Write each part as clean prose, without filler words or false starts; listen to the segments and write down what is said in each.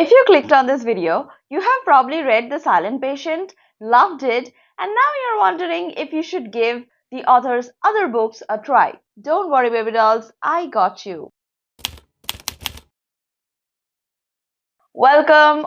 If you clicked on this video, you have probably read The Silent Patient, loved it, and now you're wondering if you should give the author's other books a try. Don't worry, baby dolls, I got you. Welcome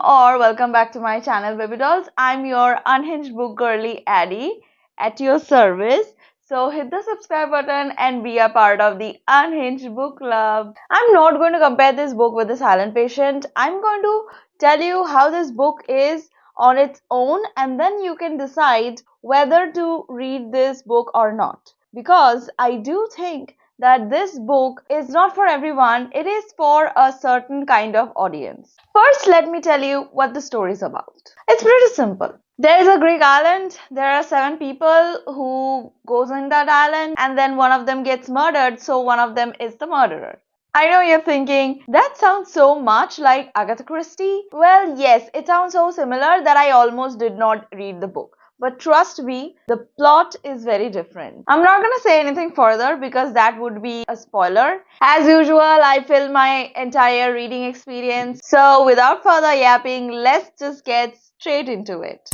back to my channel, baby dolls. I'm your unhinged book girly Addie at your service. So hit the subscribe button and be a part of the Unhinged Book Club. I'm not going to compare this book with The Silent Patient. I'm going to tell you how this book is on its own, and then you can decide whether to read this book or not. Because I do think that this book is not for everyone, it is for a certain kind of audience. First, let me tell you what the story is about. It's pretty simple. There is a Greek island. There are 7 people who goes in that island, and then one of them gets murdered, so one of them is the murderer. I know you're thinking, that sounds so much like Agatha Christie. Well, yes, it sounds so similar that I almost did not read the book. But trust me, the plot is very different. I'm not gonna say anything further because that would be a spoiler. As usual, I film my entire reading experience. So without further yapping, let's just get straight into it.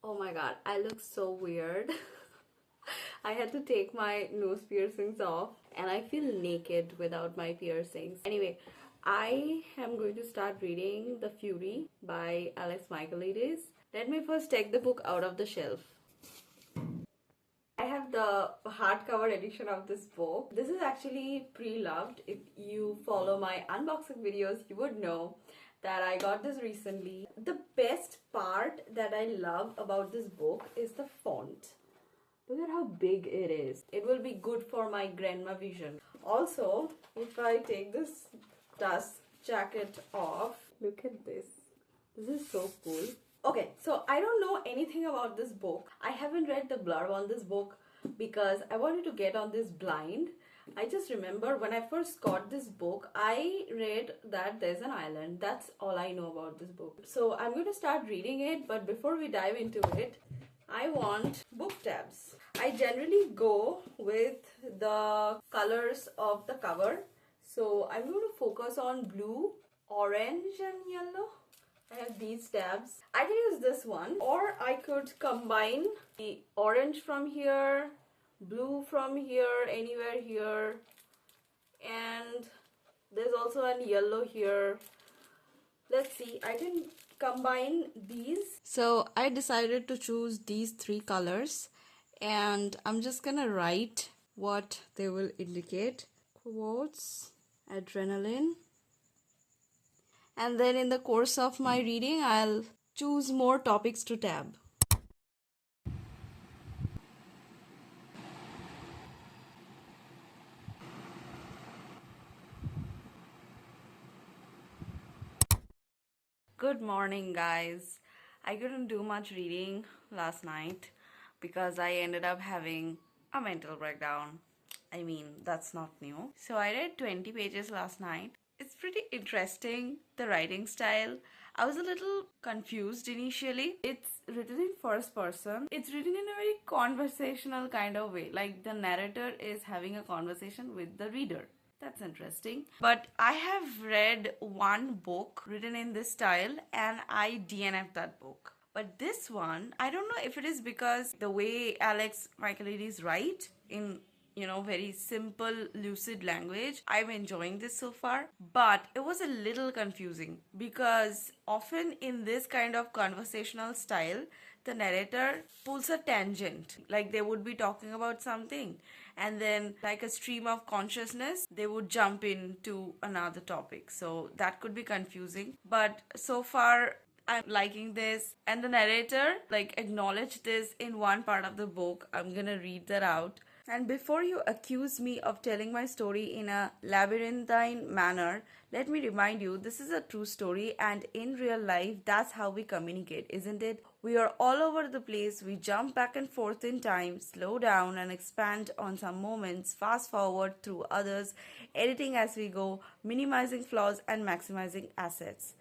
Oh my god, I look so weird. I had to take my nose piercings off and I feel naked without my piercings. Anyway, I am going to start reading The Fury by Alex Michaelides. Let me first take the book out of the shelf. I have the hardcover edition of this book. This is actually pre-loved. If you follow my unboxing videos, you would know that I got this recently. The best part that I love about this book is the font. Look at how big it is. It will be good for my grandma vision. Also, if I take this dust jacket off, look at this. This is so cool. Okay, so I don't know anything about this book. I haven't read the blurb on this book because I wanted to get on this blind. I just remember when I first got this book, I read that there's an island. That's all I know about this book. So I'm going to start reading it, but before we dive into it, I want book tabs. I generally go with the colors of the cover. So I'm going to focus on blue, orange and yellow. I have these tabs. I can use this one, or I could combine the orange from here, blue from here, anywhere here, and there's also a yellow here. Let's see, I can combine these. So I decided to choose these 3 colors, and I'm just gonna write what they will indicate. Quotes, adrenaline, and then in the course of my reading I'll choose more topics to tab. Good morning, guys. I couldn't do much reading last night because I ended up having a mental breakdown. I mean, that's not new. So I read 20 pages last night. It's pretty interesting, the writing style. I was a little confused initially. It's written in first person. It's written in a very conversational kind of way. Like the narrator is having a conversation with the reader. That's interesting. But I have read one book written in this style and I DNF'd that book. But this one, I don't know if it is because the way Alex Michaelides write in very simple, lucid language. I'm enjoying this so far, but it was a little confusing because often in this kind of conversational style, the narrator pulls a tangent. Like they would be talking about something, and then, like a stream of consciousness, they would jump into another topic. So that could be confusing, but so far, I'm liking this. And the narrator acknowledged this in one part of the book. I'm gonna read that out. And before you accuse me of telling my story in a labyrinthine manner, let me remind you this is a true story, and in real life, that's how we communicate, isn't it? We are all over the place, we jump back and forth in time, slow down and expand on some moments, fast forward through others, editing as we go, minimizing flaws and maximizing assets.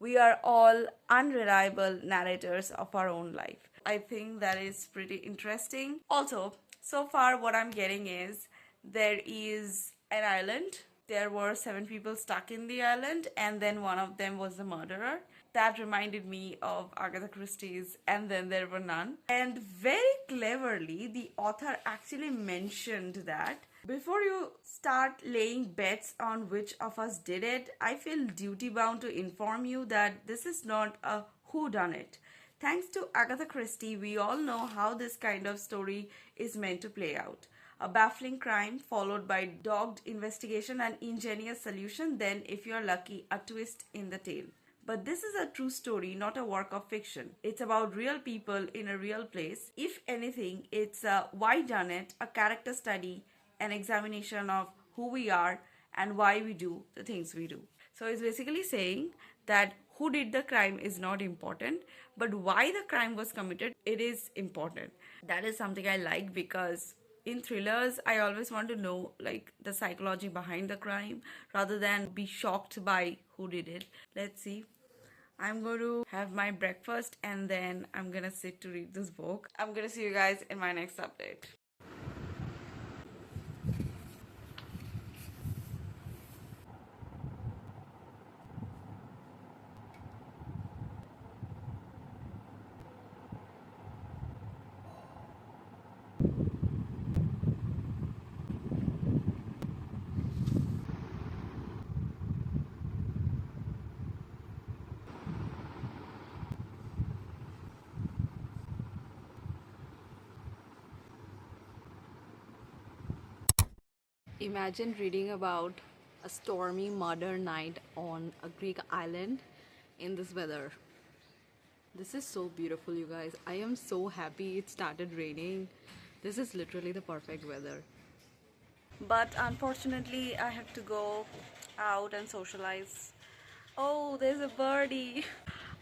We are all unreliable narrators of our own life. I think that is pretty interesting. Also, so far what I'm getting is there is an island there were 7 people stuck in the island, and then one of them was the murderer. That reminded me of Agatha Christie's And Then There Were None. And very cleverly, the author actually mentioned that before you start laying bets on which of us did it, I feel duty bound to inform you that this is not a whodunit. Thanks to Agatha Christie, we all know how this kind of story is meant to play out. A baffling crime followed by dogged investigation and ingenious solution, then, if you're lucky, a twist in the tale. But this is a true story, not a work of fiction. It's about real people in a real place. If anything, it's a why done it, a character study, an examination of who we are and why we do the things we do. So it's basically saying that who did the crime is not important, but why the crime was committed, it is important. That is something I like, because in thrillers I always want to know like the psychology behind the crime rather than be shocked by who did it. Let's see. I'm going to have my breakfast and then I'm going to sit to read this book. I'm going to see you guys in my next update. Imagine reading about a stormy murder night on a Greek island in this weather. This is so beautiful, you guys. I am so happy it started raining. This is literally the perfect weather. But unfortunately, I have to go out and socialize. Oh, there's a birdie.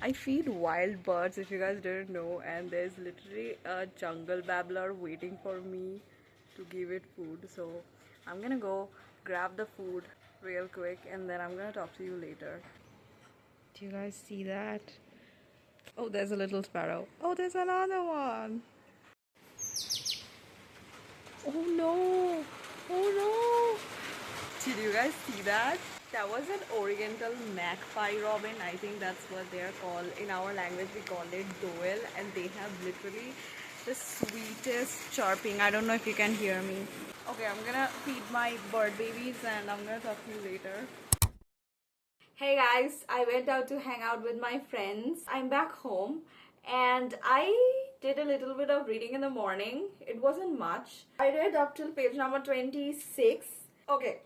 I feed wild birds, if you guys didn't know, and there's literally a jungle babbler waiting for me to give it food. So I'm gonna go grab the food real quick and then I'm gonna talk to you later. Do you guys see that? Oh, there's a little sparrow. Oh, there's another one. Oh no! Oh no! Did you guys see that? That was an oriental magpie robin. I think that's what they're called. In our language, we call it doel, and they have literally the sweetest chirping. I don't know if you can hear me. Okay, I'm gonna feed my bird babies and I'm gonna talk to you later. Hey guys, I went out to hang out with my friends. I'm back home and I did a little bit of reading in the morning. It wasn't much. I read up till page number 26. Okay,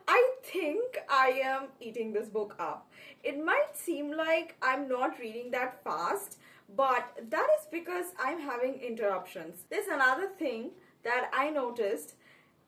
I think I am eating this book up. It might seem like I'm not reading that fast, but that is because I'm having interruptions. There's another thing that I noticed.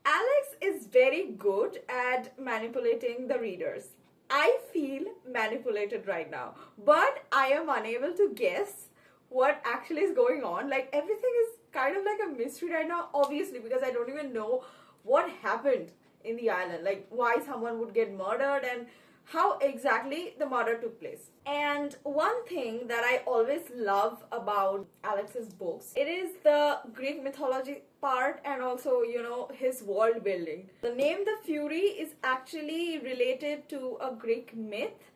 Alex is very good at manipulating the readers. I feel manipulated right now, but I am unable to guess what actually is going on. Like, everything is kind of like a mystery right now, obviously, because I don't even know what happened in the island, like why someone would get murdered and how exactly the murder took place. And one thing that I always love about Alex's books, it is the Greek mythology part and also, his world building. The name The Fury is actually related to a Greek myth,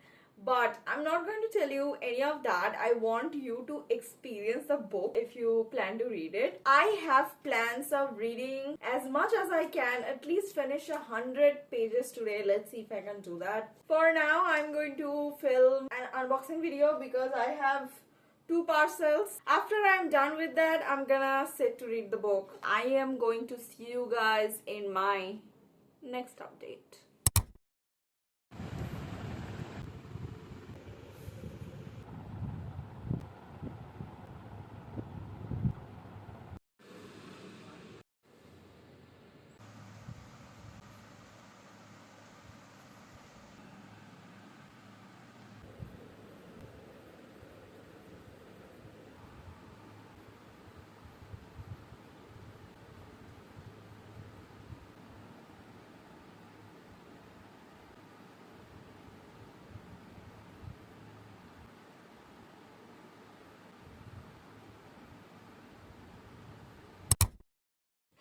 but I'm not going to tell you any of that. I want you to experience the book if you plan to read it. I have plans of reading as much as I can, at least finish 100 pages today. Let's see if I can do that. For now, I'm going to film an unboxing video because I have 2 parcels. After I'm done with that, I'm gonna sit to read the book. I am going to see you guys in my next update.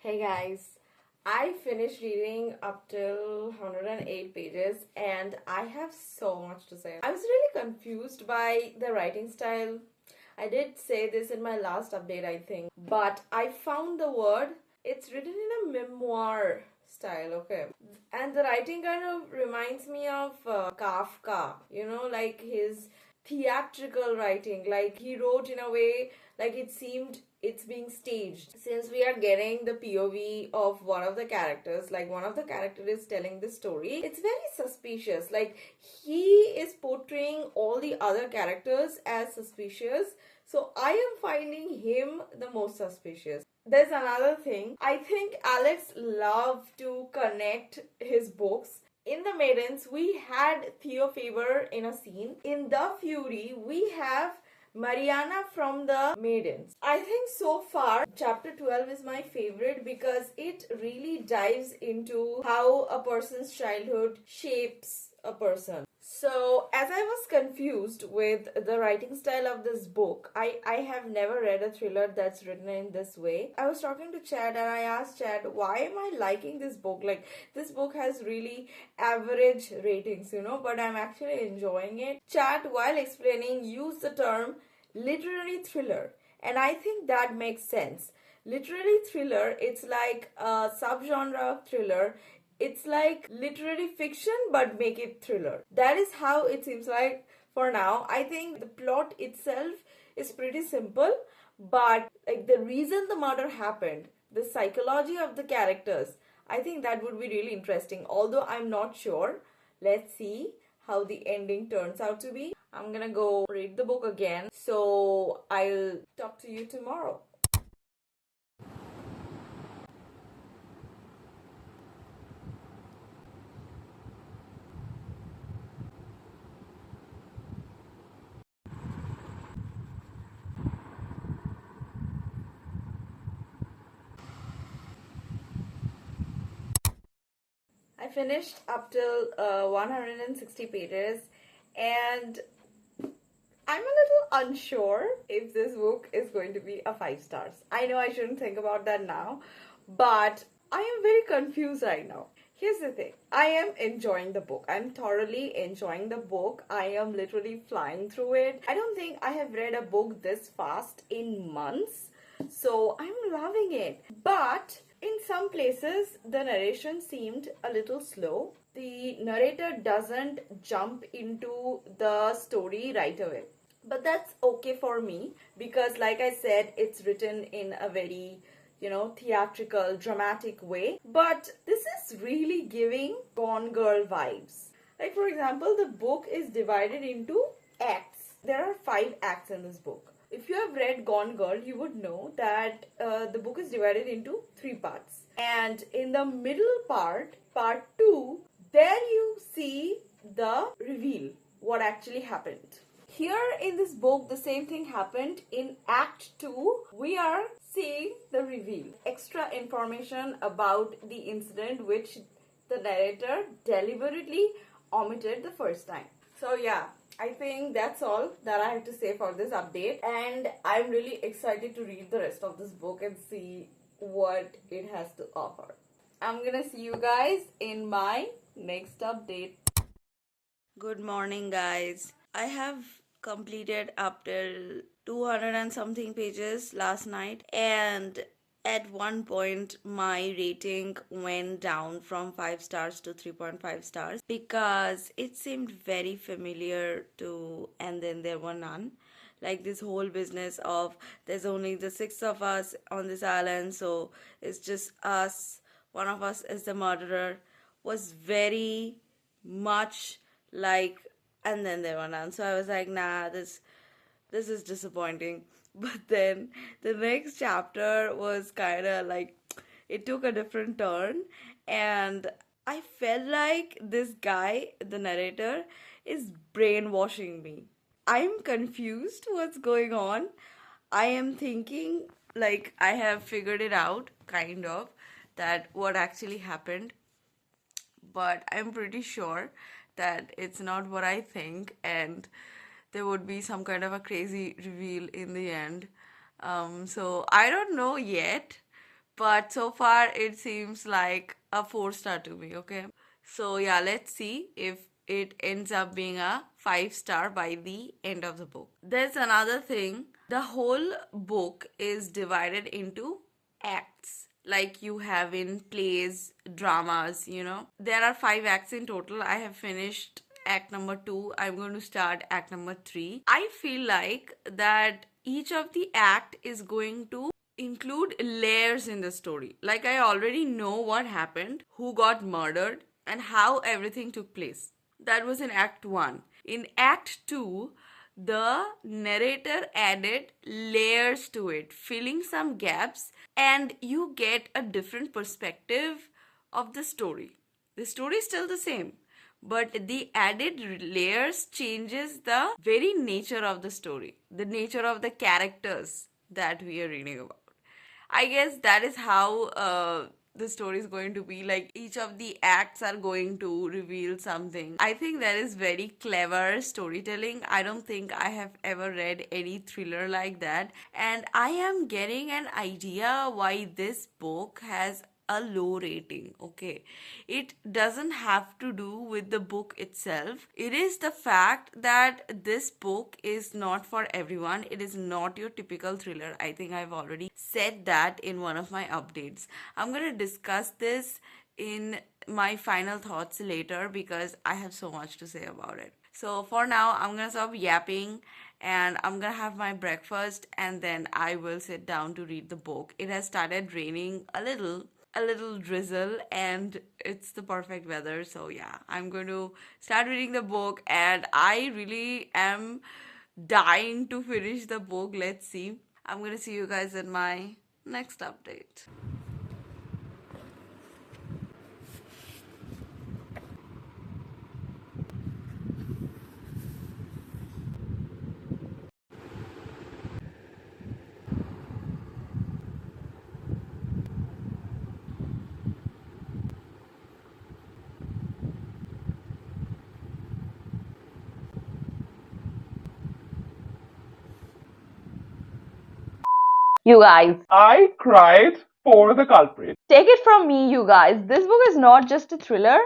Hey guys, I finished reading up till 108 pages and I have so much to say. I was really confused by the writing style. I did say this in my last update, I think, but I found the word. It's written in a memoir style, okay? And the writing kind of reminds me of Kafka, like his theatrical writing. Like he wrote in a way like it seemed it's being staged. Since we are getting the POV of one of the characters, like one of the characters is telling the story, it's very suspicious. Like he is portraying all the other characters as suspicious. So I am finding him the most suspicious. There's another thing. I think Alex loved to connect his books. In The Maidens, we had Theo Faber in a scene. In The Fury, we have Mariana from The Maidens. I think so far, chapter 12 is my favorite because it really dives into how a person's childhood shapes a person. So, as I was confused with the writing style of this book, I have never read a thriller that's written in this way. I was talking to Chad and I asked Chad, why am I liking this book? Like, this book has really average ratings, but I'm actually enjoying it. Chad, while explaining, used the term literary thriller, and I think that makes sense. Literary thriller, it's like a subgenre of thriller. It's like literary fiction but make it thriller. That is how it seems like for now. I think the plot itself is pretty simple, but like the reason the murder happened, the psychology of the characters, I think that would be really interesting. Although I'm not sure. Let's see how the ending turns out to be. I'm gonna go read the book again. So I'll talk to you tomorrow. I finished up till 160 pages and I'm a little unsure if this book is going to be a 5 stars. I know I shouldn't think about that now, but I am very confused right now. Here's the thing. I am enjoying the book. I'm thoroughly enjoying the book. I am literally flying through it. I don't think I have read a book this fast in months. So I'm loving it. But in some places, the narration seemed a little slow. The narrator doesn't jump into the story right away. But that's okay for me because, like I said, it's written in a very theatrical, dramatic way. But this is really giving Gone Girl vibes. Like, for example, the book is divided into acts. There are 5 acts in this book. If you have read Gone Girl, you would know that the book is divided into 3 parts. And in the middle part, part 2, there you see the reveal, what actually happened. Here in this book, the same thing happened. In Act 2, we are seeing the reveal. Extra information about the incident which the narrator deliberately omitted the first time. So yeah, I think that's all that I have to say for this update. And I'm really excited to read the rest of this book and see what it has to offer. I'm gonna see you guys in my next update. Good morning, guys. I have completed up till 200 and something pages last night, and at one point my rating went down from 5 stars to 3.5 stars because it seemed very familiar to And Then There Were None. Like this whole business of there's only the 6 of us on this island, so it's just us, one of us is the murderer, was very much like And Then There Were None. So I was like, nah, this is disappointing. But then the next chapter was kind of like it took a different turn, and I felt like this guy, the narrator, is brainwashing me. I'm confused what's going on. I am thinking like I have figured it out, kind of, that what actually happened, but I'm pretty sure that it's not what I think, and there would be some kind of a crazy reveal in the end. So I don't know yet, but so far it seems like a 4 star to me, okay? So yeah, let's see if it ends up being a 5 star by the end of the book. There's another thing. The whole book is divided into acts like you have in plays, dramas. There are 5 acts in total. I have finished act number 2. I'm going to start act number 3. I feel like that each of the act is going to include layers in the story. Like I already know what happened, who got murdered, and how everything took place. That was in Act 1. In Act 2, the narrator added layers to it, filling some gaps, and you get a different perspective of the story. The story is still the same, but the added layers changes the very nature of the story, the nature of the characters that we are reading about. I guess that is how the story is going to be. Like each of the acts are going to reveal something. I think that is very clever storytelling. I don't think I have ever read any thriller like that. And I am getting an idea why this book has a low rating. Okay, it doesn't have to do with the book itself. It is the fact that this book is not for everyone. It is not your typical thriller. I think I've already said that in one of my updates. I'm going to discuss this in my final thoughts later because I have so much to say about it. So for now, I'm gonna stop yapping and I'm gonna have my breakfast and then I will sit down to read the book. It has started raining a little drizzle, and it's the perfect weather. So yeah, I'm going to start reading the book and I really am dying to finish the book. Let's see. I'm going to see you guys in my next update. You guys, I cried for the culprit. take it from me, you guys. This book is not just a thriller.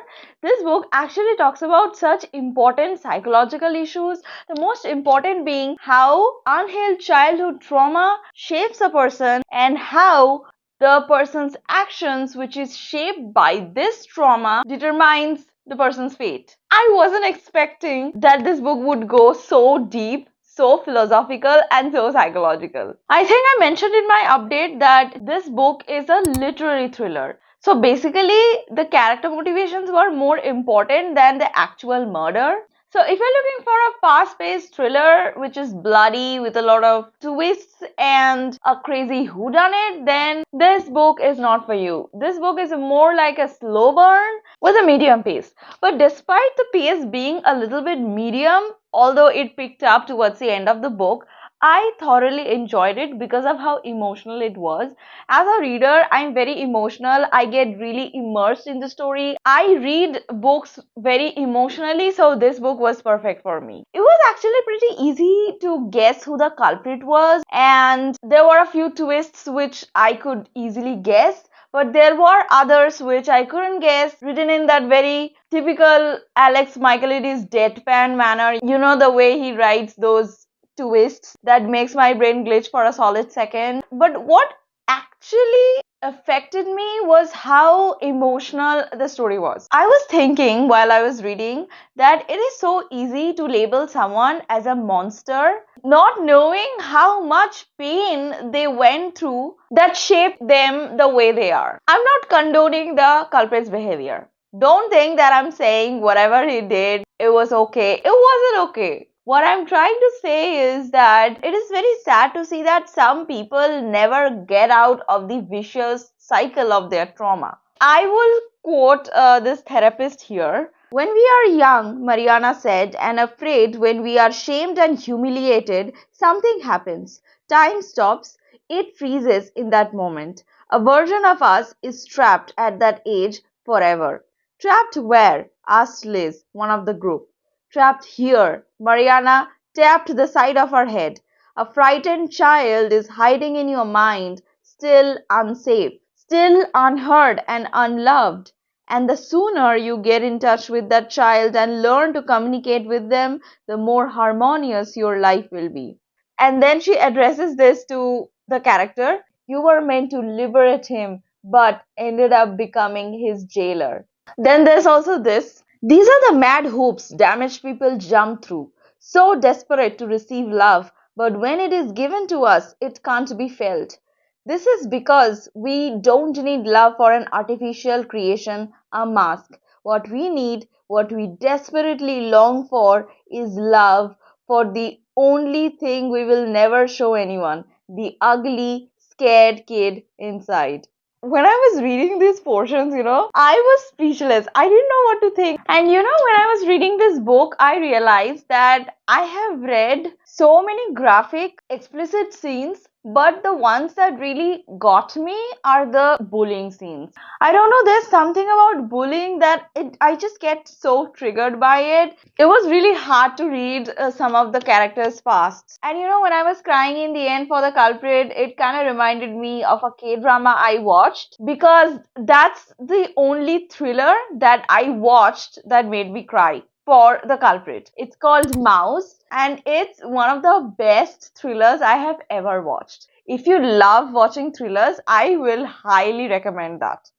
This book actually talks about such important psychological issues. The most important being how unhealed childhood trauma shapes a person and how the person's actions, which is shaped by this trauma, determines the person's fate. I wasn't expecting that this book would go so deep, so philosophical and so psychological. I think I mentioned in my update that this book is a literary thriller. So basically, the character motivations were more important than the actual murder. So if you're looking for a fast-paced thriller which is bloody with a lot of twists and a crazy whodunit, then this book is not for you. This book is more like a slow burn with a medium pace. But despite the pace being a little bit medium, although it picked up towards the end of the book, I thoroughly enjoyed it because of how emotional it was. As a reader, I'm very emotional. I get really immersed in the story. I read books very emotionally, so this book was perfect for me. It was actually pretty easy to guess who the culprit was, and there were a few twists which I could easily guess. But there were others which I couldn't guess, written in that very typical Alex Michaelides deadpan manner. You know, the way he writes those twists that makes my brain glitch for a solid second. But what actually affected me was how emotional the story was. I was thinking while I was reading that it is so easy to label someone as a monster, not knowing how much pain they went through that shaped them the way they are. I'm not condoning the culprit's behavior. Don't think that I'm saying whatever he did, it was okay. It wasn't okay. What I'm trying to say is that it is very sad to see that some people never get out of the vicious cycle of their trauma. I will quote this therapist here. When we are young, Mariana said, and afraid when we are shamed and humiliated, something happens. Time stops. It freezes in that moment. A version of us is trapped at that age forever. Trapped where? Asked Liz, one of the group. Trapped here. Mariana tapped the side of her head. A frightened child is hiding in your mind, still unsafe, still unheard and unloved. And the sooner you get in touch with that child and learn to communicate with them, the more harmonious your life will be. And then she addresses this to the character. You were meant to liberate him, but ended up becoming his jailer. Then there's also this. These are the mad hoops damaged people jump through, so desperate to receive love, but when it is given to us, it can't be felt. This is because we don't need love for an artificial creation, a mask. What we need, what we desperately long for, is love for the only thing we will never show anyone, the ugly, scared kid inside. When I was reading these portions, I was speechless. I didn't know what to think. And when I was reading this book, I realized that I have read so many graphic, explicit scenes, but the ones that really got me are the bullying scenes. I don't know, there's something about bullying that I just get so triggered by it. It was really hard to read some of the characters' pasts. And when I was crying in the end for the culprit, it kind of reminded me of a K drama I watched, because that's the only thriller that I watched that made me cry for the culprit. It's called Mouse, and it's one of the best thrillers I have ever watched. If you love watching thrillers, I will highly recommend that.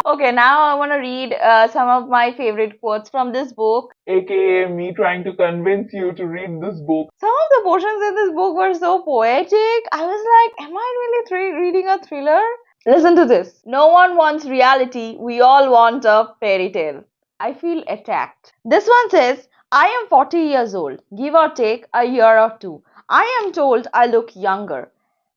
Okay, now I want to read some of my favorite quotes from this book. aka me trying to convince you to read this book. Some of the portions in this book were so poetic. I was like, am I really reading a thriller? Listen to this. No one wants reality. We all want a fairy tale. I feel attacked. This one says, I am 40 years old, give or take a year or two. I am told I look younger.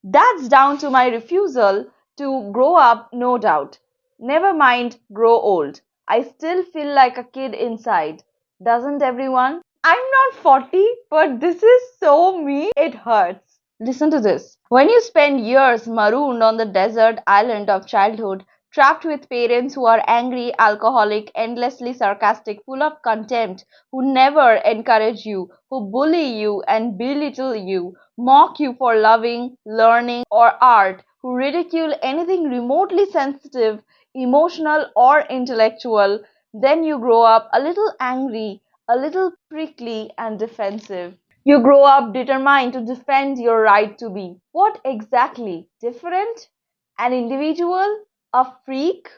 That's down to my refusal to grow up, no doubt. Never mind, grow old. I still feel like a kid inside. Doesn't everyone? I'm not 40, but this is so me, it hurts. Listen to this. When you spend years marooned on the desert island of childhood, trapped with parents who are angry, alcoholic, endlessly sarcastic, full of contempt, who never encourage you, who bully you and belittle you, mock you for loving, learning, or art, who ridicule anything remotely sensitive, emotional, or intellectual, then you grow up a little angry, a little prickly and defensive. You grow up determined to defend your right to be what exactly? Different? An individual? A freak?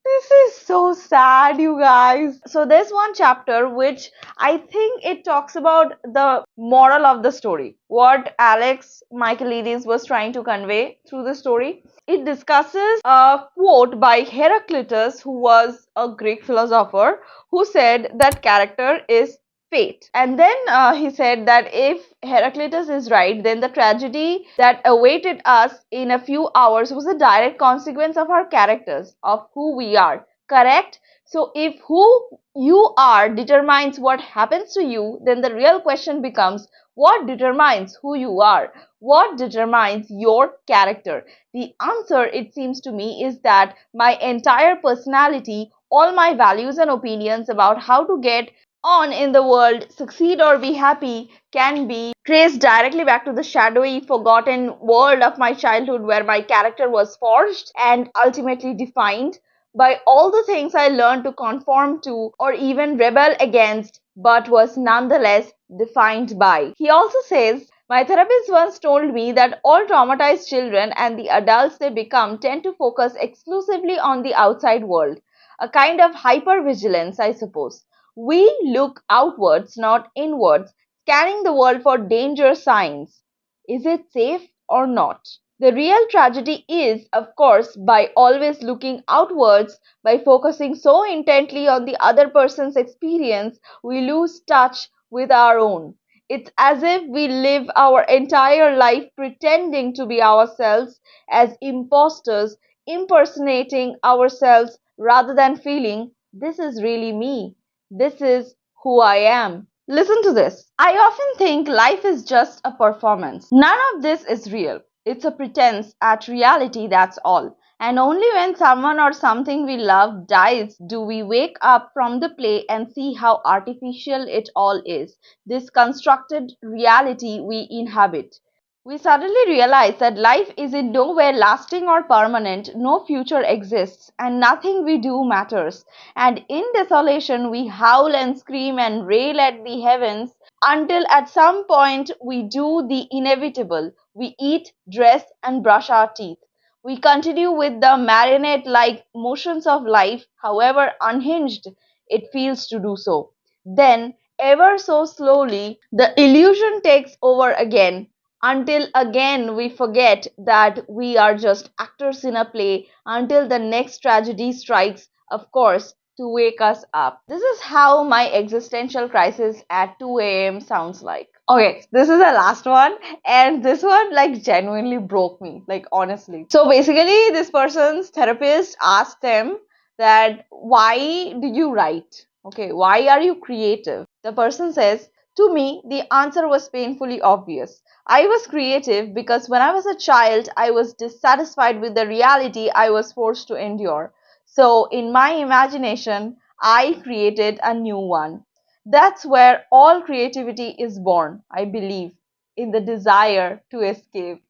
This is so sad, you guys. So there's one chapter which I think it talks about the moral of the story, what Alex Michaelides was trying to convey through the story. It discusses a quote by Heraclitus, who was a Greek philosopher, who said that character is fate. And then he said that if Heraclitus is right, then the tragedy that awaited us in a few hours was a direct consequence of our characters, of who we are. Correct? So if who you are determines what happens to you, then the real question becomes, what determines who you are? What determines your character? The answer, it seems to me, is that my entire personality, all my values and opinions about how to get on in the world, succeed or be happy, can be traced directly back to the shadowy, forgotten world of my childhood, where my character was forged and ultimately defined by all the things I learned to conform to or even rebel against, but was nonetheless defined by. He also says, my therapist once told me that all traumatized children and the adults they become tend to focus exclusively on the outside world, a kind of hypervigilance, I suppose. We look outwards, not inwards, scanning the world for danger signs. Is it safe or not? The real tragedy is, of course, by always looking outwards, by focusing so intently on the other person's experience, we lose touch with our own. It's as if we live our entire life pretending to be ourselves, as imposters, impersonating ourselves rather than feeling, this is really me. This is who I am. Listen to this. I often think life is just a performance. None of this is real. It's a pretense at reality, that's all. And only when someone or something we love dies do we wake up from the play and see how artificial it all is, this constructed reality we inhabit. We suddenly realize that life is in nowhere lasting or permanent, no future exists, and nothing we do matters. And in desolation, we howl and scream and rail at the heavens until at some point we do the inevitable. We eat, dress, and brush our teeth. We continue with the marionette like motions of life, however unhinged it feels to do so. Then, ever so slowly, the illusion takes over again until again we forget that we are just actors in a play until the next tragedy strikes, of course, to wake us up. This is how my existential crisis at 2 a.m. sounds like. Okay, this is the last one, and this one like genuinely broke me, like honestly. So basically, this person's therapist asked them that why did you write? Okay, why are you creative? The person says, to me, the answer was painfully obvious. I was creative because when I was a child, I was dissatisfied with the reality I was forced to endure. So, in my imagination, I created a new one. That's where all creativity is born, I believe, in the desire to escape.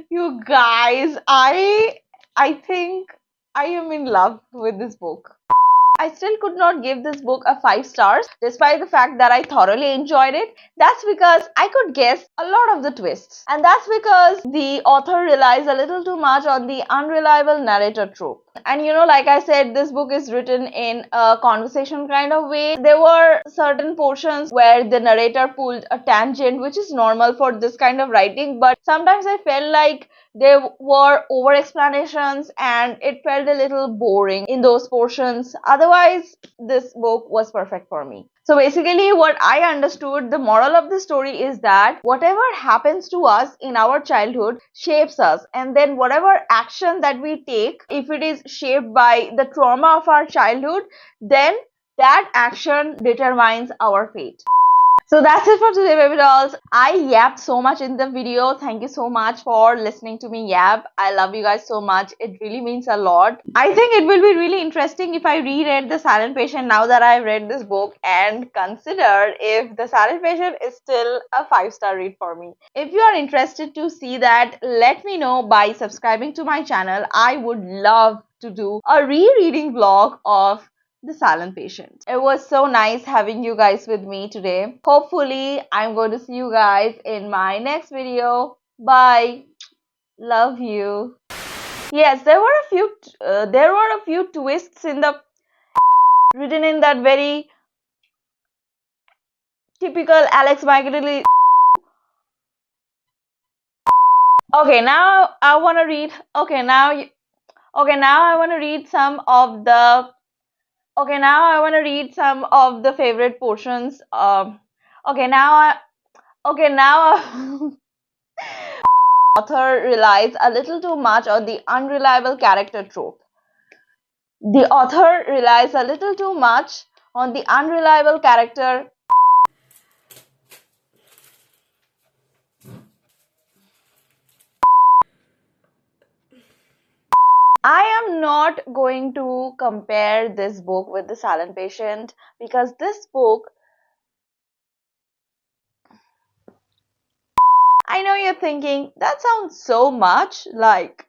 You guys, I think I am in love with this book. I still could not give this book a 5 stars despite the fact that I thoroughly enjoyed it. That's because I could guess a lot of the twists. And that's because the author relies a little too much on the unreliable narrator trope. And like I said, this book is written in a conversation kind of way. There were certain portions where the narrator pulled a tangent, which is normal for this kind of writing, but sometimes I felt like there were over explanations and it felt a little boring in those portions. Otherwise, this book was perfect for me. So basically, what I understood, the moral of the story is that whatever happens to us in our childhood shapes us, and then whatever action that we take, if it is shaped by the trauma of our childhood, then that action determines our fate. So that's it for today, baby dolls. I yapped so much in the video. Thank you so much for listening to me yap. I love you guys so much. It really means a lot. I think it will be really interesting if I reread The Silent Patient now that I've read this book and consider if The Silent Patient is still a 5-star read for me. If you are interested to see that, let me know by subscribing to my channel. I would love to do a rereading vlog of The Silent Patient. It was so nice having you guys with me today. Hopefully, I'm going to see you guys in my next video. Bye. Love you. Yes, there were a few twists in the written in that very typical Alex Michaelides. Okay, now I want to read. Okay, now I want to read some of the. Okay, now I want to read some of the favorite portions. Okay, now I. Okay, now. Author relies a little too much on the unreliable character trope. The author relies a little too much on the unreliable character. I am not going to compare this book with The Silent Patient because this book, I know you're thinking, that sounds so much like